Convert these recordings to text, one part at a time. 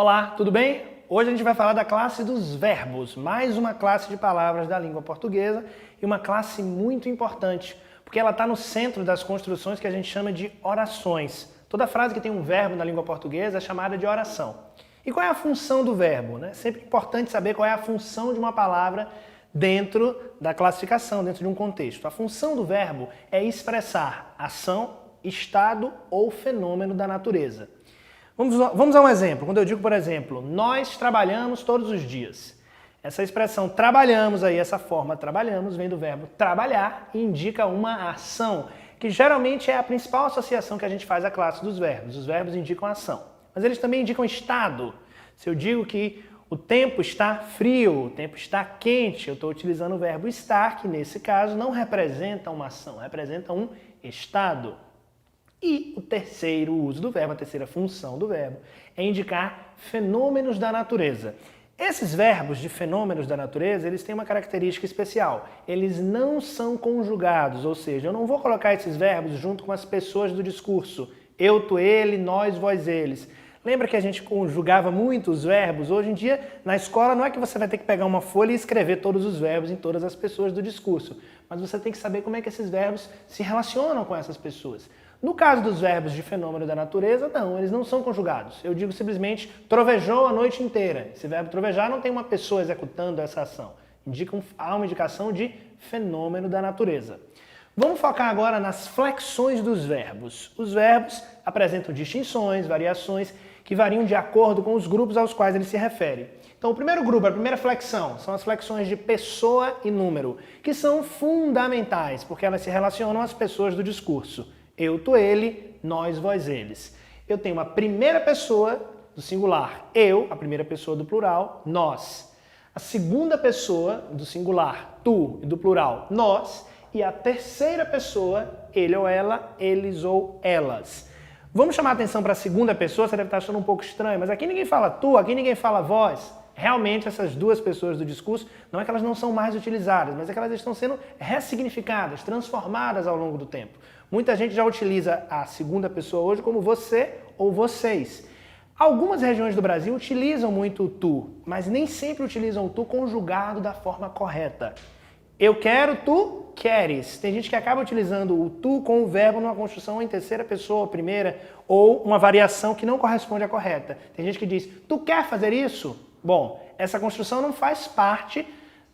Olá, tudo bem? Hoje a gente vai falar da classe dos verbos, mais uma classe de palavras da língua portuguesa e uma classe muito importante, porque ela está no centro das construções que a gente chama de orações. Toda frase que tem um verbo na língua portuguesa é chamada de oração. E qual é a função do verbo? Sempre é importante saber qual é a função de uma palavra dentro da classificação, dentro de um contexto. A função do verbo é expressar ação, estado ou fenômeno da natureza. Vamos a um exemplo. Quando eu digo, por exemplo, nós trabalhamos todos os dias. Essa expressão trabalhamos aí, essa forma trabalhamos, vem do verbo trabalhar e indica uma ação, que geralmente é a principal associação que a gente faz à classe dos verbos. Os verbos indicam ação, mas eles também indicam estado. Se eu digo que o tempo está frio, o tempo está quente, eu estou utilizando o verbo estar, que nesse caso não representa uma ação, representa um estado. E o terceiro uso do verbo, a terceira função do verbo, é indicar fenômenos da natureza. Esses verbos de fenômenos da natureza, eles têm uma característica especial. Eles não são conjugados, ou seja, eu não vou colocar esses verbos junto com as pessoas do discurso. Eu, tu, ele, nós, vós, eles. Lembra que a gente conjugava muito os verbos? Hoje em dia, na escola, não é que você vai ter que pegar uma folha e escrever todos os verbos em todas as pessoas do discurso, mas você tem que saber como é que esses verbos se relacionam com essas pessoas. No caso dos verbos de fenômeno da natureza, não, eles não são conjugados. Eu digo simplesmente trovejou a noite inteira. Esse verbo trovejar não tem uma pessoa executando essa ação. Há uma indicação de fenômeno da natureza. Vamos focar agora nas flexões dos verbos. Os verbos apresentam distinções, variações, que variam de acordo com os grupos aos quais ele se refere. Então, o primeiro grupo, a primeira flexão, são as flexões de pessoa e número, que são fundamentais, porque elas se relacionam às pessoas do discurso. Eu, tu, ele, nós, vós, eles. Eu tenho uma primeira pessoa do singular, eu, a primeira pessoa do plural, nós. A segunda pessoa do singular, tu, e do plural, nós. E a terceira pessoa, ele ou ela, eles ou elas. Vamos chamar a atenção para a segunda pessoa, você deve estar achando um pouco estranho, mas aqui ninguém fala tu, aqui ninguém fala vós. Realmente essas duas pessoas do discurso, não é que elas não são mais utilizadas, mas é que elas estão sendo ressignificadas, transformadas ao longo do tempo. Muita gente já utiliza a segunda pessoa hoje como você ou vocês. Algumas regiões do Brasil utilizam muito o tu, mas nem sempre utilizam o tu conjugado da forma correta. Eu quero, tu queres. Tem gente que acaba utilizando o tu com o verbo numa construção em terceira pessoa, primeira, ou uma variação que não corresponde à correta. Tem gente que diz, tu quer fazer isso? Bom, essa construção não faz parte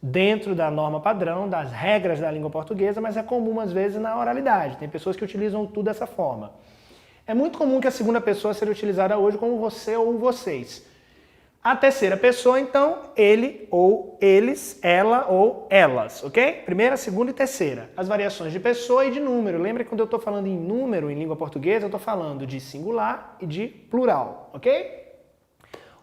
dentro da norma padrão, das regras da língua portuguesa, mas é comum às vezes na oralidade. Tem pessoas que utilizam o tu dessa forma. É muito comum que a segunda pessoa seja utilizada hoje como você ou vocês. A terceira pessoa, então, ele ou eles, ela ou elas, ok? Primeira, segunda e terceira. As variações de pessoa e de número. Lembra que quando eu estou falando em número em língua portuguesa, eu estou falando de singular e de plural, ok?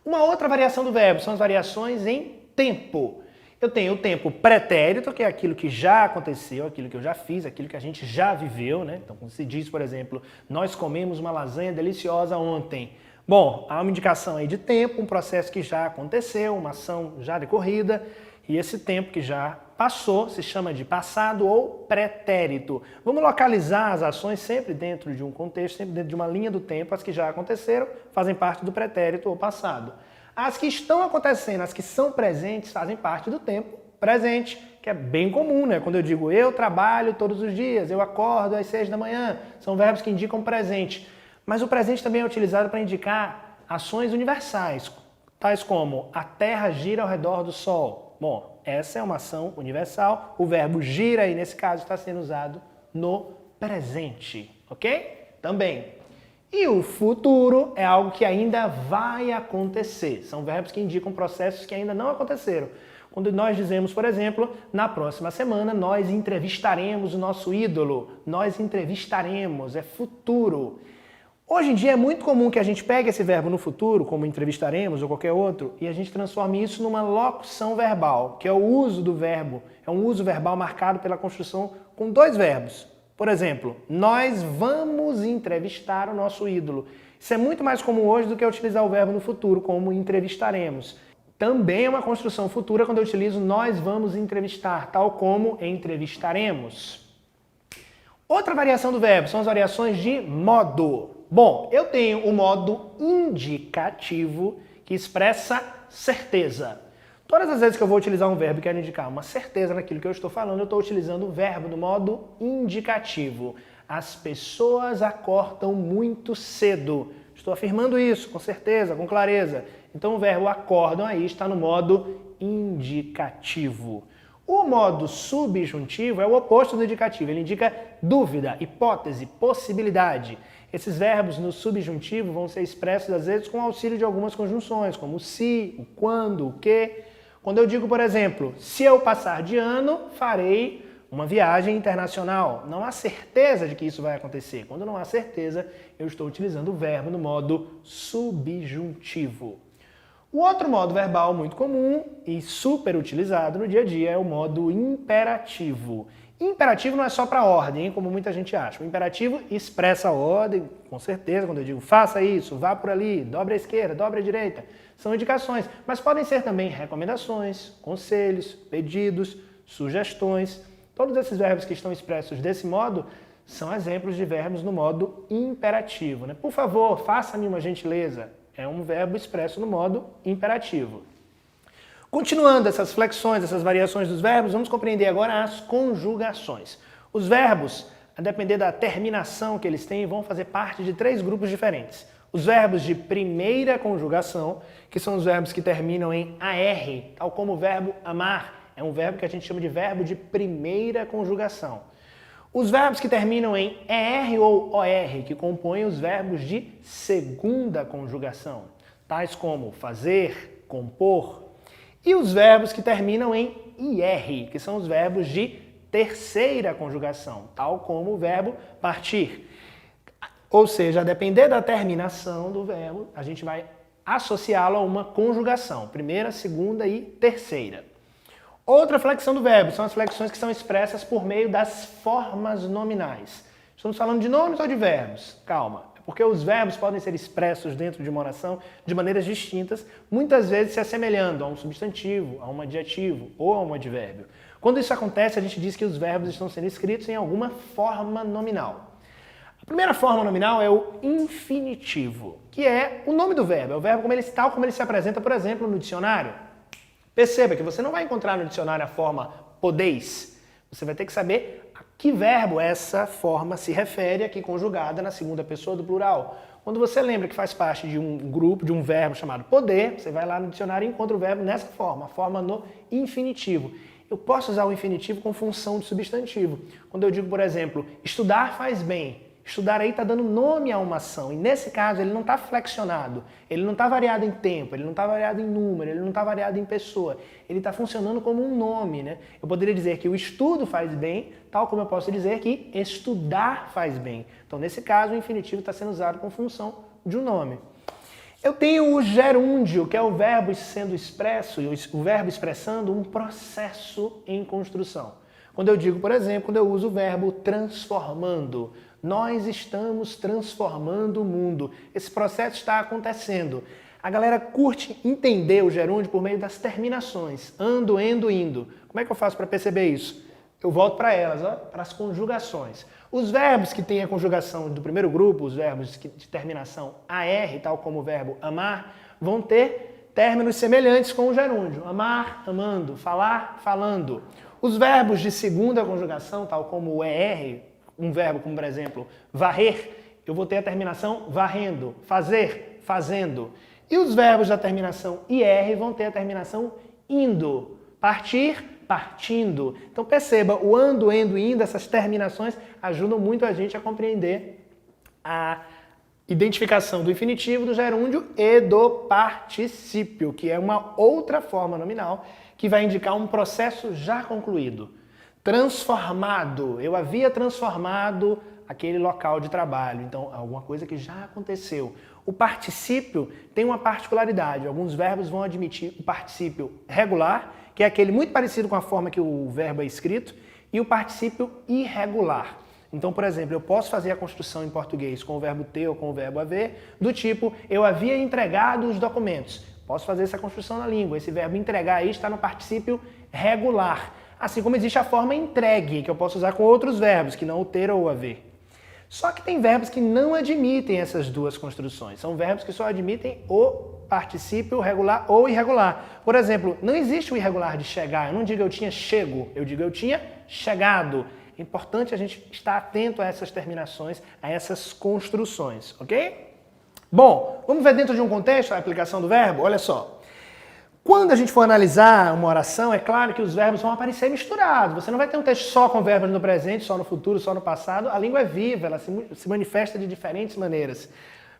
Uma outra variação do verbo são as variações em tempo. Eu tenho o tempo pretérito, que é aquilo que já aconteceu, aquilo que eu já fiz, aquilo que a gente já viveu, né? Então, quando se diz, por exemplo, nós comemos uma lasanha deliciosa ontem. Bom, há uma indicação aí de tempo, um processo que já aconteceu, uma ação já decorrida, e esse tempo que já passou se chama de passado ou pretérito. Vamos localizar as ações sempre dentro de um contexto, sempre dentro de uma linha do tempo. As que já aconteceram fazem parte do pretérito ou passado. As que estão acontecendo, as que são presentes, fazem parte do tempo presente, que é bem comum, né? Quando eu digo eu trabalho todos os dias, eu acordo às 6 da manhã, são verbos que indicam presente. Mas o presente também é utilizado para indicar ações universais, tais como a Terra gira ao redor do Sol. Bom, essa é uma ação universal, o verbo gira aí nesse caso está sendo usado no presente, ok? Também. E o futuro é algo que ainda vai acontecer. São verbos que indicam processos que ainda não aconteceram. Quando nós dizemos, por exemplo, na próxima semana nós entrevistaremos o nosso ídolo. Nós entrevistaremos, é futuro. Hoje em dia é muito comum que a gente pegue esse verbo no futuro, como entrevistaremos ou qualquer outro, e a gente transforme isso numa locução verbal, que é o uso do verbo. É um uso verbal marcado pela construção com dois verbos. Por exemplo, nós vamos entrevistar o nosso ídolo. Isso é muito mais comum hoje do que utilizar o verbo no futuro, como entrevistaremos. Também é uma construção futura quando eu utilizo nós vamos entrevistar, tal como entrevistaremos. Outra variação do verbo são as variações de modo. Bom, eu tenho o modo indicativo, que expressa certeza. Todas as vezes que eu vou utilizar um verbo e quero indicar uma certeza naquilo que eu estou falando, eu estou utilizando o verbo no modo indicativo. As pessoas acordam muito cedo. Estou afirmando isso com certeza, com clareza. Então o verbo acordam aí está no modo indicativo. O modo subjuntivo é o oposto do indicativo. Ele indica dúvida, hipótese, possibilidade. Esses verbos no subjuntivo vão ser expressos às vezes com auxílio de algumas conjunções, como o se, o quando, o que. Quando eu digo, por exemplo, se eu passar de ano, farei uma viagem internacional. Não há certeza de que isso vai acontecer. Quando não há certeza, eu estou utilizando o verbo no modo subjuntivo. O outro modo verbal muito comum e super utilizado no dia a dia é o modo imperativo. Imperativo não é só para ordem, hein, como muita gente acha. O imperativo expressa a ordem, com certeza, quando eu digo faça isso, vá por ali, dobre à esquerda, dobre à direita. São indicações, mas podem ser também recomendações, conselhos, pedidos, sugestões. Todos esses verbos que estão expressos desse modo são exemplos de verbos no modo imperativo, né? Por favor, faça-me uma gentileza. É um verbo expresso no modo imperativo. Continuando essas flexões, essas variações dos verbos, vamos compreender agora as conjugações. Os verbos, a depender da terminação que eles têm, vão fazer parte de 3 grupos diferentes. Os verbos de primeira conjugação, que são os verbos que terminam em AR, tal como o verbo amar, é um verbo que a gente chama de verbo de primeira conjugação. Os verbos que terminam em ER ou OR, que compõem os verbos de segunda conjugação, tais como fazer, compor. E os verbos que terminam em IR, que são os verbos de terceira conjugação, tal como o verbo partir. Ou seja, a depender da terminação do verbo, a gente vai associá-lo a uma conjugação, primeira, segunda e terceira. Outra flexão do verbo são as flexões que são expressas por meio das formas nominais. Estamos falando de nomes ou de verbos? Calma, é porque os verbos podem ser expressos dentro de uma oração de maneiras distintas, muitas vezes se assemelhando a um substantivo, a um adjetivo ou a um advérbio. Quando isso acontece, a gente diz que os verbos estão sendo escritos em alguma forma nominal. A primeira forma nominal é o infinitivo, que é o nome do verbo, é o verbo tal como ele se apresenta, por exemplo, no dicionário. Perceba que você não vai encontrar no dicionário a forma podeis. Você vai ter que saber a que verbo essa forma se refere aqui conjugada na segunda pessoa do plural. Quando você lembra que faz parte de um grupo, de um verbo chamado poder, você vai lá no dicionário e encontra o verbo nessa forma, a forma no infinitivo. Eu posso usar o infinitivo com função de substantivo. Quando eu digo, por exemplo, estudar faz bem. Estudar aí está dando nome a uma ação, e nesse caso ele não está flexionado, ele não está variado em tempo, ele não está variado em número, ele não está variado em pessoa, ele está funcionando como um nome, né? Eu poderia dizer que o estudo faz bem, tal como eu posso dizer que estudar faz bem. Então, nesse caso, o infinitivo está sendo usado com função de um nome. Eu tenho o gerúndio, que é o verbo sendo expresso, o verbo expressando um processo em construção. Quando eu digo, por exemplo, quando eu uso o verbo transformando, nós estamos transformando o mundo. Esse processo está acontecendo. A galera curte entender o gerúndio por meio das terminações. Ando, endo, indo. Como é que eu faço para perceber isso? Eu volto para elas, para as conjugações. Os verbos que têm a conjugação do primeiro grupo, os verbos de terminação AR, tal como o verbo amar, vão ter términos semelhantes com o gerúndio. Amar, amando. Falar, falando. Os verbos de segunda conjugação, tal como o ER, um verbo como, por exemplo, varrer, eu vou ter a terminação varrendo, fazer, fazendo. E os verbos da terminação IR vão ter a terminação indo, partir, partindo. Então perceba, o ando, endo e indo, essas terminações ajudam muito a gente a compreender a identificação do infinitivo, do gerúndio e do particípio, que é uma outra forma nominal que vai indicar um processo já concluído. Transformado, eu havia transformado aquele local de trabalho, então alguma coisa que já aconteceu. O particípio tem uma particularidade, alguns verbos vão admitir o particípio regular, que é aquele muito parecido com a forma que o verbo é escrito, e o particípio irregular. Então, por exemplo, eu posso fazer a construção em português com o verbo ter ou com o verbo haver, do tipo, eu havia entregado os documentos. Posso fazer essa construção na língua, esse verbo entregar aí está no particípio regular. Assim como existe a forma entregue, que eu posso usar com outros verbos, que não o ter ou o haver. Só que tem verbos que não admitem essas duas construções. São verbos que só admitem o particípio regular ou irregular. Por exemplo, não existe o irregular de chegar. Eu não digo eu tinha chego, eu digo eu tinha chegado. É importante a gente estar atento a essas terminações, a essas construções, ok? Bom, vamos ver dentro de um contexto a aplicação do verbo? Olha só. Quando a gente for analisar uma oração, é claro que os verbos vão aparecer misturados. Você não vai ter um texto só com verbos no presente, só no futuro, só no passado. A língua é viva, ela se manifesta de diferentes maneiras.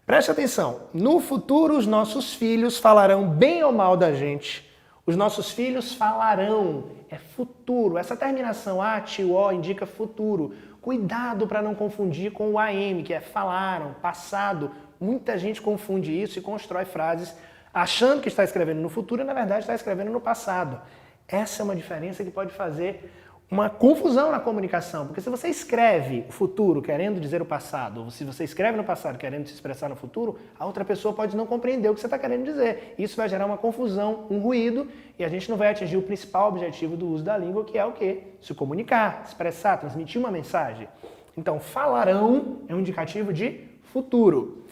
Preste atenção. No futuro, os nossos filhos falarão bem ou mal da gente. Os nossos filhos falarão. É futuro. Essa terminação a, ti, o indica futuro. Cuidado para não confundir com o am, que é falaram, passado. Muita gente confunde isso e constrói frases achando que está escrevendo no futuro e, na verdade, está escrevendo no passado. Essa é uma diferença que pode fazer uma confusão na comunicação, porque se você escreve o futuro querendo dizer o passado, ou se você escreve no passado querendo se expressar no futuro, a outra pessoa pode não compreender o que você está querendo dizer. Isso vai gerar uma confusão, um ruído, e a gente não vai atingir o principal objetivo do uso da língua, que é o quê? Se comunicar, expressar, transmitir uma mensagem. Então, falarão é um indicativo de futuro.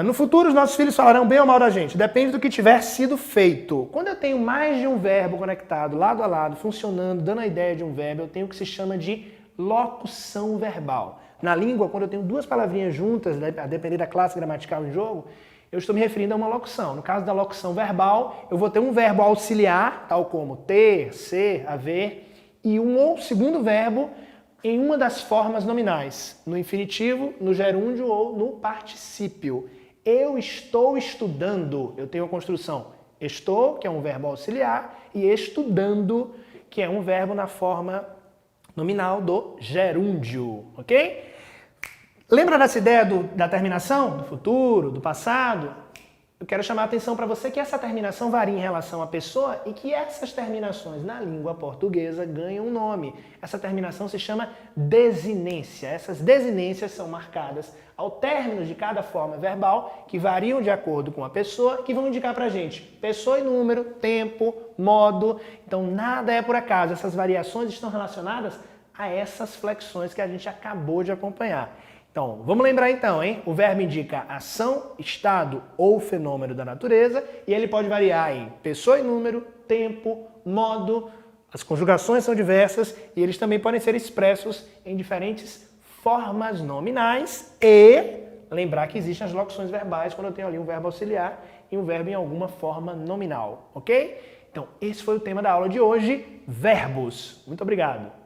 No futuro, os nossos filhos falarão bem ou mal da gente. Depende do que tiver sido feito. Quando eu tenho mais de um verbo conectado, lado a lado, funcionando, dando a ideia de um verbo, eu tenho o que se chama de locução verbal. Na língua, quando eu tenho duas palavrinhas juntas, a depender da classe gramatical em jogo, eu estou me referindo a uma locução. No caso da locução verbal, eu vou ter um verbo auxiliar, tal como ter, ser, haver, e um segundo verbo em uma das formas nominais, no infinitivo, no gerúndio ou no particípio. Eu estou estudando, eu tenho a construção estou, que é um verbo auxiliar, e estudando, que é um verbo na forma nominal do gerúndio, ok? Lembra dessa ideia da terminação, do futuro, do passado? Eu quero chamar a atenção para você que essa terminação varia em relação à pessoa e que essas terminações na língua portuguesa ganham um nome. Essa terminação se chama desinência. Essas desinências são marcadas ao término de cada forma verbal, que variam de acordo com a pessoa, que vão indicar para a gente pessoa e número, tempo, modo. Então nada é por acaso. Essas variações estão relacionadas a essas flexões que a gente acabou de acompanhar. Então, vamos lembrar então, hein? O verbo indica ação, estado ou fenômeno da natureza e ele pode variar em pessoa e número, tempo, modo. As conjugações são diversas e eles também podem ser expressos em diferentes formas nominais e lembrar que existem as locuções verbais quando eu tenho ali um verbo auxiliar e um verbo em alguma forma nominal, ok? Então, esse foi o tema da aula de hoje, verbos. Muito obrigado.